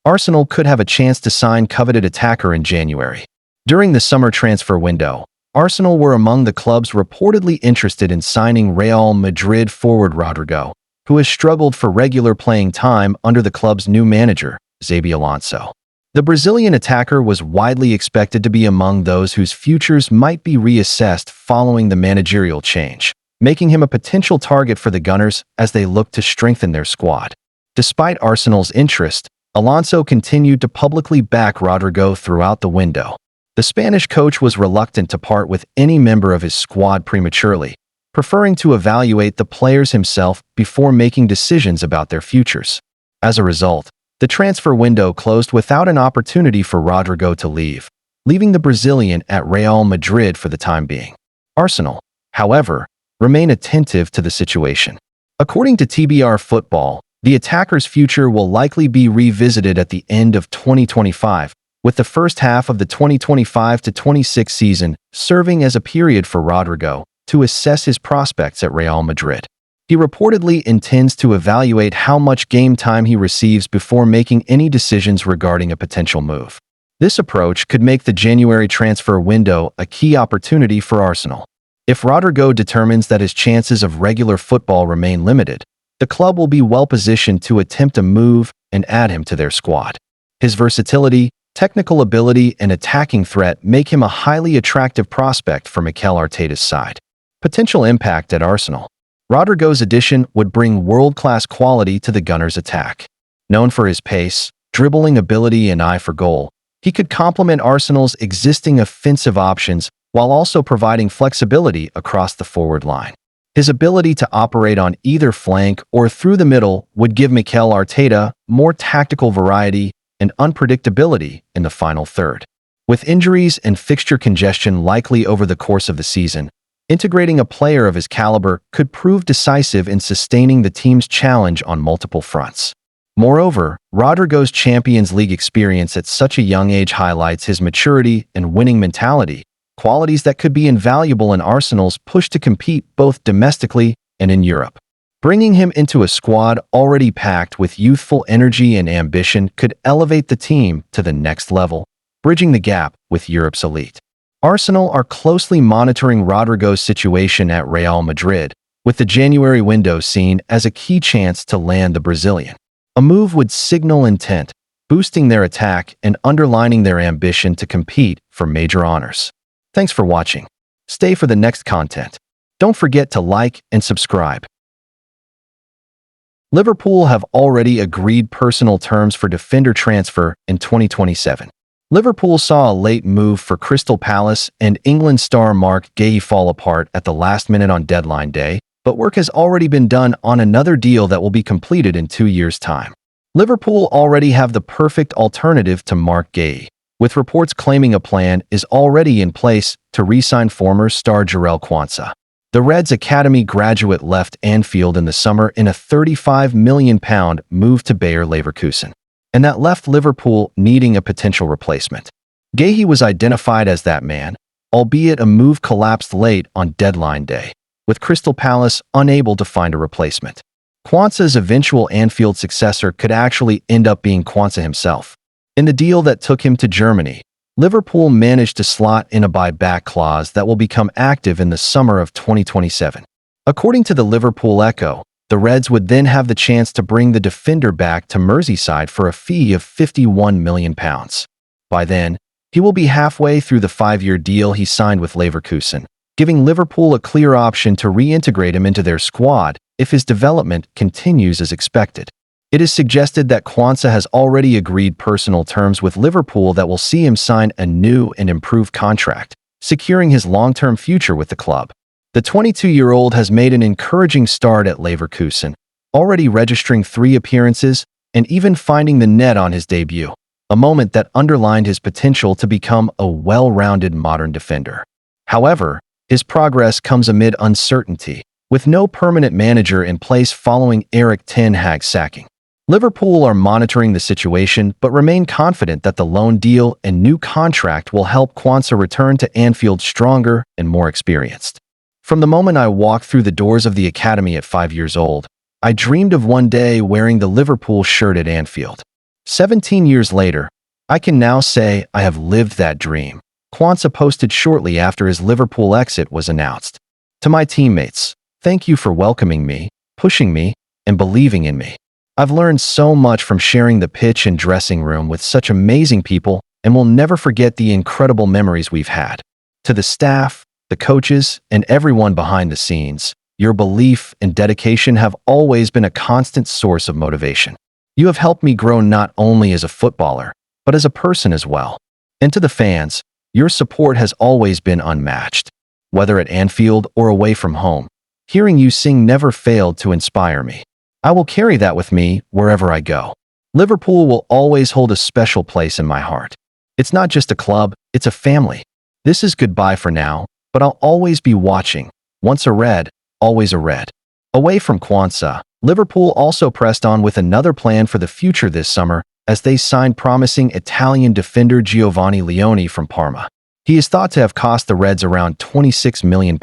Arsenal could have a chance to sign coveted attacker in January. During the summer transfer window, Arsenal were among the clubs reportedly interested in signing Real Madrid forward Rodrygo, who has struggled for regular playing time under the club's new manager, Xabi Alonso. The Brazilian attacker was widely expected to be among those whose futures might be reassessed following the managerial change, making him a potential target for the Gunners as they look to strengthen their squad. Despite Arsenal's interest, Alonso continued to publicly back Rodrygo throughout the window. The Spanish coach was reluctant to part with any member of his squad prematurely, preferring to evaluate the players himself before making decisions about their futures. As a result, the transfer window closed without an opportunity for Rodrygo to leave, leaving the Brazilian at Real Madrid for the time being. Arsenal, however, remain attentive to the situation. According to TBR Football, the attacker's future will likely be revisited at the end of 2025, with the first half of the 2025-26 season serving as a period for Rodrygo to assess his prospects at Real Madrid. He reportedly intends to evaluate how much game time he receives before making any decisions regarding a potential move. This approach could make the January transfer window a key opportunity for Arsenal. If Rodrygo determines that his chances of regular football remain limited, the club will be well positioned to attempt a move and add him to their squad. His versatility, technical ability, and attacking threat make him a highly attractive prospect for Mikel Arteta's side. Potential impact at Arsenal. Rodrygo's addition would bring world-class quality to the Gunners' attack. Known for his pace, dribbling ability, and eye for goal, he could complement Arsenal's existing offensive options while also providing flexibility across the forward line. His ability to operate on either flank or through the middle would give Mikel Arteta more tactical variety and unpredictability in the final third. With injuries and fixture congestion likely over the course of the season, integrating a player of his caliber could prove decisive in sustaining the team's challenge on multiple fronts. Moreover, Rodrygo's Champions League experience at such a young age highlights his maturity and winning mentality, qualities that could be invaluable in Arsenal's push to compete both domestically and in Europe. Bringing him into a squad already packed with youthful energy and ambition could elevate the team to the next level, bridging the gap with Europe's elite. Arsenal are closely monitoring Rodrygo's situation at Real Madrid, with the January window seen as a key chance to land the Brazilian. A move would signal intent, boosting their attack and underlining their ambition to compete for major honors. Thanks for watching. Stay for the next content. Don't forget to like and subscribe. Liverpool have already agreed personal terms for defender transfer in 2027. Liverpool saw a late move for Crystal Palace and England star Mark Guéhi fall apart at the last minute on deadline day, but work has already been done on another deal that will be completed in 2 years' time. Liverpool already have the perfect alternative to Mark Guéhi, with reports claiming a plan is already in place to re-sign former star Jarell Quansah. The Reds' academy graduate left Anfield in the summer in a £35 million move to Bayer Leverkusen, and that left Liverpool needing a potential replacement. Guéhi was identified as that man, albeit a move collapsed late on deadline day, with Crystal Palace unable to find a replacement. Quansah's eventual Anfield successor could actually end up being Quansah himself. In the deal that took him to Germany, Liverpool managed to slot in a buyback clause that will become active in the summer of 2027. According to the Liverpool Echo, the Reds would then have the chance to bring the defender back to Merseyside for a fee of £51 million. By then, he will be halfway through the 5-year deal he signed with Leverkusen, giving Liverpool a clear option to reintegrate him into their squad if his development continues as expected. It is suggested that Quansah has already agreed personal terms with Liverpool that will see him sign a new and improved contract, securing his long-term future with the club. The 22-year-old has made an encouraging start at Leverkusen, already registering 3 appearances and even finding the net on his debut, a moment that underlined his potential to become a well-rounded modern defender. However, his progress comes amid uncertainty, with no permanent manager in place following Erik ten Hag's sacking. Liverpool are monitoring the situation but remain confident that the loan deal and new contract will help Quansah return to Anfield stronger and more experienced. From the moment I walked through the doors of the academy at 5 years old, I dreamed of one day wearing the Liverpool shirt at Anfield. 17 years later, I can now say I have lived that dream. Quansah posted shortly after his Liverpool exit was announced. To my teammates, thank you for welcoming me, pushing me, and believing in me. I've learned so much from sharing the pitch and dressing room with such amazing people and will never forget the incredible memories we've had. To the staff, the coaches, and everyone behind the scenes, your belief and dedication have always been a constant source of motivation. You have helped me grow not only as a footballer, but as a person as well. And to the fans, your support has always been unmatched. Whether at Anfield or away from home, hearing you sing never failed to inspire me. I will carry that with me wherever I go. Liverpool will always hold a special place in my heart. It's not just a club, it's a family. This is goodbye for now, but I'll always be watching. Once a Red, always a Red. Away from Quansah, Liverpool also pressed on with another plan for the future this summer as they signed promising Italian defender Giovanni Leone from Parma. He is thought to have cost the Reds around £26 million.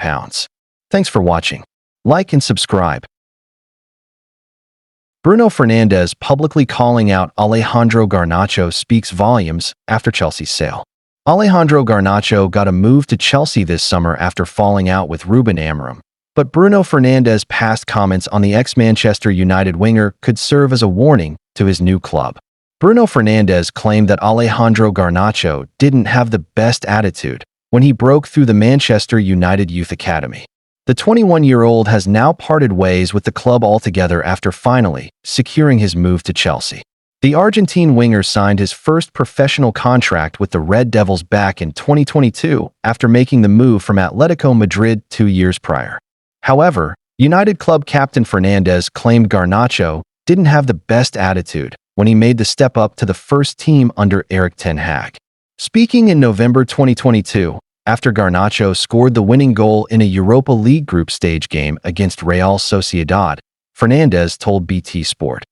Thanks for watching. Like and subscribe. Bruno Fernandes publicly calling out Alejandro Garnacho speaks volumes after Chelsea's sale. Alejandro Garnacho got a move to Chelsea this summer after falling out with Ruben Amorim, but Bruno Fernandes' past comments on the ex-Manchester United winger could serve as a warning to his new club. Bruno Fernandes claimed that Alejandro Garnacho didn't have the best attitude when he broke through the Manchester United Youth Academy. The 21-year-old has now parted ways with the club altogether after finally securing his move to Chelsea. The Argentine winger signed his first professional contract with the Red Devils back in 2022 after making the move from Atletico Madrid 2 years prior. However, United club captain Fernandes claimed Garnacho didn't have the best attitude when he made the step up to the first team under Erik ten Hag. Speaking in November 2022, after Garnacho scored the winning goal in a Europa League group stage game against Real Sociedad, Fernandes told BT Sport,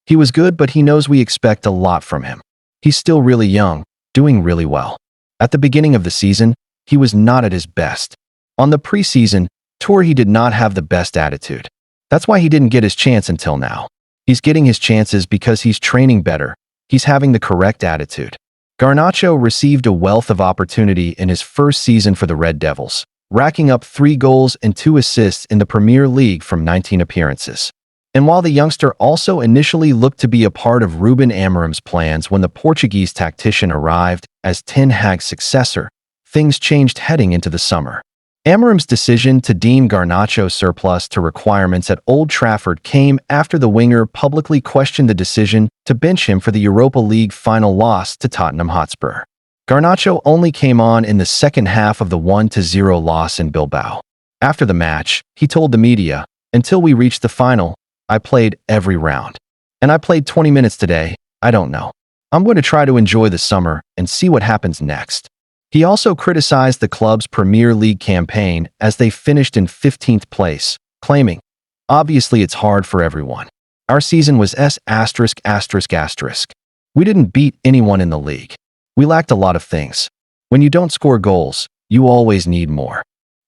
"He was good, but he knows we expect a lot from him. He's still really young, doing really well. At the beginning of the season, he was not at his best. On the preseason tour, he did not have the best attitude. That's why he didn't get his chance until now. He's getting his chances because he's training better. He's having the correct attitude." Garnacho received a wealth of opportunity in his first season for the Red Devils, racking up 3 goals and 2 assists in the Premier League from 19 appearances. And while the youngster also initially looked to be a part of Ruben Amorim's plans when the Portuguese tactician arrived as Ten Hag's successor, things changed heading into the summer. Amorim's decision to deem Garnacho surplus to requirements at Old Trafford came after the winger publicly questioned the decision to bench him for the Europa League final loss to Tottenham Hotspur. Garnacho only came on in the second half of the 1-0 loss in Bilbao. After the match, he told the media, "Until we reached the final, I played every round. And I played 20 minutes today, I don't know. I'm going to try to enjoy the summer and see what happens next." He also criticized the club's Premier League campaign as they finished in 15th place, claiming, "Obviously it's hard for everyone. Our season was S******. We didn't beat anyone in the league. We lacked a lot of things. When you don't score goals, you always need more."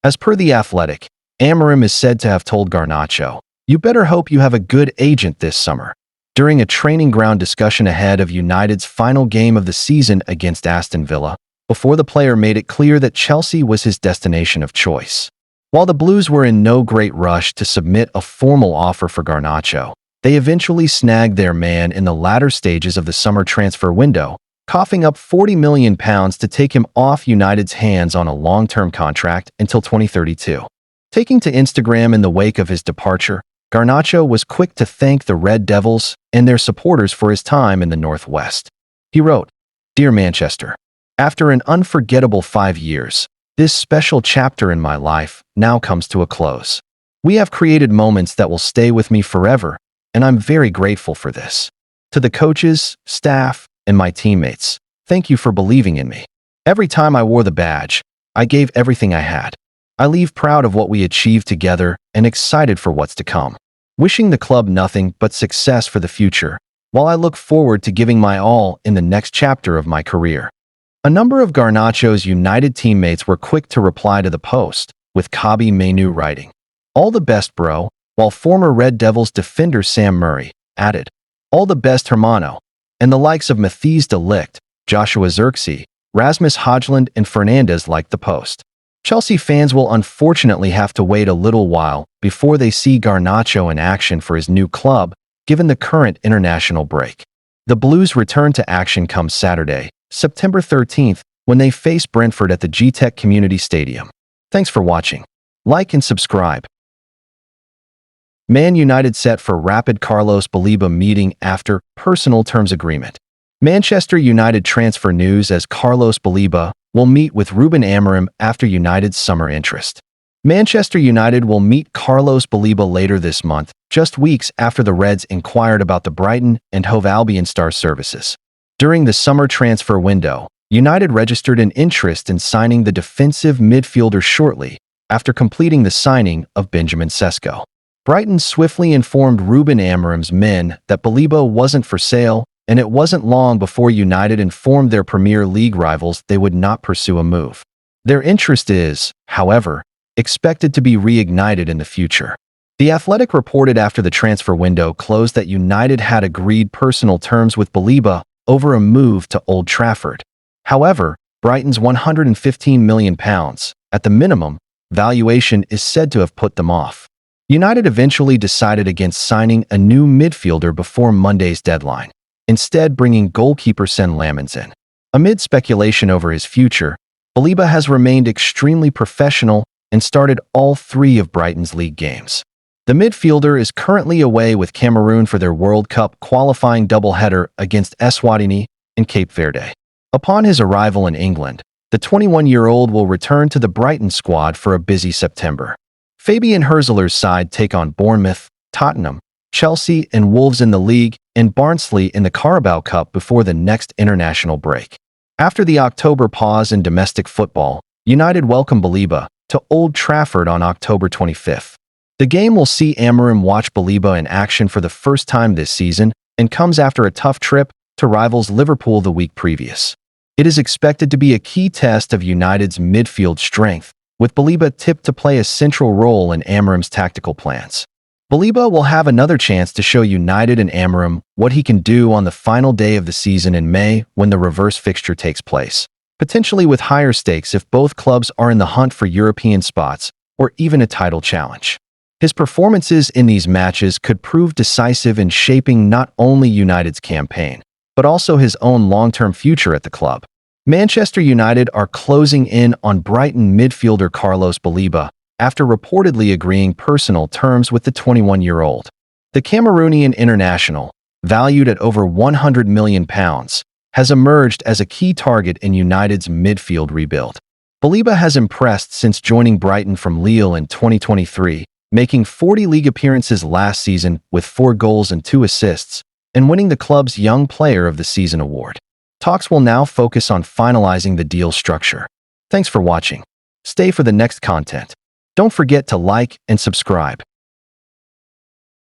As per The Athletic, Amorim is said to have told Garnacho, "You better hope you have a good agent this summer," during a training ground discussion ahead of United's final game of the season against Aston Villa, before the player made it clear that Chelsea was his destination of choice. While the Blues were in no great rush to submit a formal offer for Garnacho, they eventually snagged their man in the latter stages of the summer transfer window, coughing up £40 million to take him off United's hands on a long-term contract until 2032. Taking to Instagram in the wake of his departure, Garnacho was quick to thank the Red Devils and their supporters for his time in the Northwest. He wrote, "Dear Manchester, after an unforgettable 5 years, this special chapter in my life now comes to a close. We have created moments that will stay with me forever, and I'm very grateful for this. To the coaches, staff, and my teammates, thank you for believing in me. Every time I wore the badge, I gave everything I had. I leave proud of what we achieved together and excited for what's to come. Wishing the club nothing but success for the future, while I look forward to giving my all in the next chapter of my career." A number of Garnacho's United teammates were quick to reply to the post, with Kobbie Mainoo writing, "All the best, bro," while former Red Devils defender Sam Murray added, "All the best, hermano. and the likes of Matthijs de Ligt, Joshua Zirkzee, Rasmus Højlund, and Fernandes liked the post. Chelsea fans will unfortunately have to wait a little while before they see Garnacho in action for his new club, given the current international break. The Blues return to action come Saturday, September 13th, when they face Brentford at the G-Tech Community Stadium. Thanks for watching. Like and subscribe. Man United set for rapid Carlos Baleba meeting after personal terms agreement. Manchester United transfer news as Carlos Baleba will meet with Ruben Amorim after United's summer interest. Manchester United will meet Carlos Baleba later this month, just weeks after the Reds inquired about the Brighton and Hove Albion star services. During the summer transfer window, United registered an interest in signing the defensive midfielder shortly after completing the signing of Benjamin Sesko. Brighton swiftly informed Ruben Amorim's men that Baleba wasn't for sale, and it wasn't long before United informed their Premier League rivals they would not pursue a move. Their interest is, however, expected to be reignited in the future. The Athletic reported after the transfer window closed that United had agreed personal terms with Baleba over a move to Old Trafford. However, Brighton's £115 million, at the minimum, valuation is said to have put them off. United eventually decided against signing a new midfielder before Monday's deadline, instead bringing goalkeeper Sen Lamens in. Amid speculation over his future, Baleba has remained extremely professional and started all 3 of Brighton's league games. The midfielder is currently away with Cameroon for their World Cup qualifying doubleheader against Eswatini and Cape Verde. Upon his arrival in England, the 21-year-old will return to the Brighton squad for a busy September. Fabian Hürzeler's side take on Bournemouth, Tottenham, Chelsea, and Wolves in the league, and Barnsley in the Carabao Cup before the next international break. After the October pause in domestic football, United welcome Baleba to Old Trafford on October 25th. The game will see Amorim watch Baleba in action for the first time this season and comes after a tough trip to rivals Liverpool the week previous. It is expected to be a key test of United's midfield strength, with Baleba tipped to play a central role in Amorim's tactical plans. Baleba will have another chance to show United and Amorim what he can do on the final day of the season in May when the reverse fixture takes place, potentially with higher stakes if both clubs are in the hunt for European spots or even a title challenge. His performances in these matches could prove decisive in shaping not only United's campaign, but also his own long-term future at the club. Manchester United are closing in on Brighton midfielder Carlos Baleba after reportedly agreeing personal terms with the 21-year-old. The Cameroonian international, valued at over £100 million, has emerged as a key target in United's midfield rebuild. Baleba has impressed since joining Brighton from Lille in 2023, making 40 league appearances last season with 4 goals and 2 assists, and winning the club's Young Player of the Season award. Talks will now focus on finalizing the deal structure. Thanks for watching. Stay for the next content. Don't forget to like and subscribe.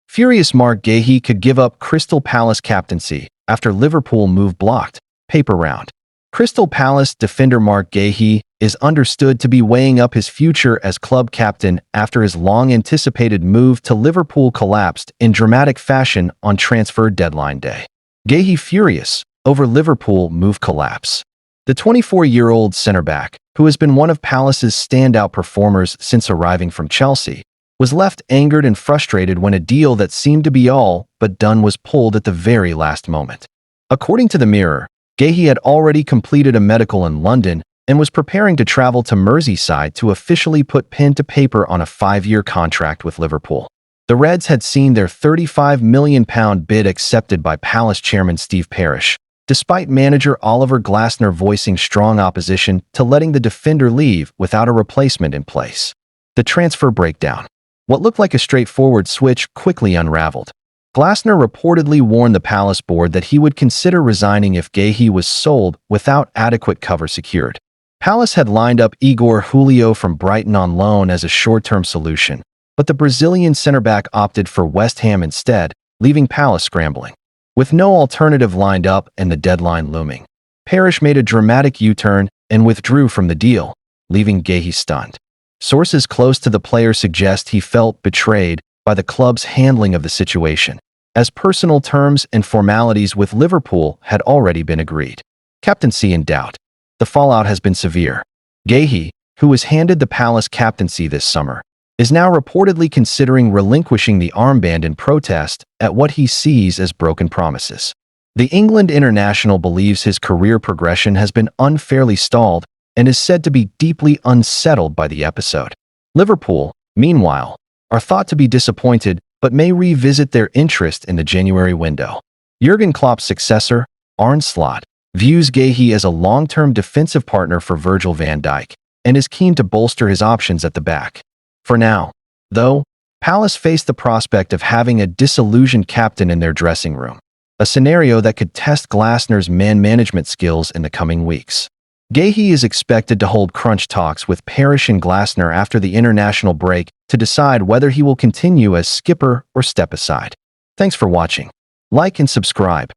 Furious Marc Guéhi could give up Crystal Palace captaincy after Liverpool move blocked. Paper round. Crystal Palace defender Marc Guéhi is understood to be weighing up his future as club captain after his long-anticipated move to Liverpool collapsed in dramatic fashion on transfer deadline day. Guéhi furious over Liverpool move collapse. The 24-year-old centre-back, who has been one of Palace's standout performers since arriving from Chelsea, was left angered and frustrated when a deal that seemed to be all but done was pulled at the very last moment. According to the Mirror, Guéhi had already completed a medical in London and was preparing to travel to Merseyside to officially put pen to paper on a 5-year contract with Liverpool. The Reds had seen their £35 million bid accepted by Palace chairman Steve Parish, despite manager Oliver Glasner voicing strong opposition to letting the defender leave without a replacement in place. The transfer breakdown. What looked like a straightforward switch quickly unraveled. Glasner reportedly warned the Palace board that he would consider resigning if Guéhi was sold without adequate cover secured. Palace had lined up Igor Julio from Brighton on loan as a short-term solution, but the Brazilian centre-back opted for West Ham instead, leaving Palace scrambling. With no alternative lined up and the deadline looming, Parish made a dramatic U-turn and withdrew from the deal, leaving Guéhi stunned. Sources close to the player suggest he felt betrayed by the club's handling of the situation, as personal terms and formalities with Liverpool had already been agreed. Captaincy in doubt. The fallout has been severe. Gahey, who was handed the Palace captaincy this summer, is now reportedly considering relinquishing the armband in protest at what he sees as broken promises. The England international believes his career progression has been unfairly stalled and is said to be deeply unsettled by the episode. Liverpool, meanwhile, are thought to be disappointed but may revisit their interest in the January window. Jurgen Klopp's successor, Arne Slot, views Gahey as a long-term defensive partner for Virgil van Dijk and is keen to bolster his options at the back. For now, though, Palace face the prospect of having a disillusioned captain in their dressing room, a scenario that could test Glasner's man management skills in the coming weeks. Gahey is expected to hold crunch talks with Parrish and Glasner after the international break to decide whether he will continue as skipper or step aside. Thanks for watching. Like and subscribe.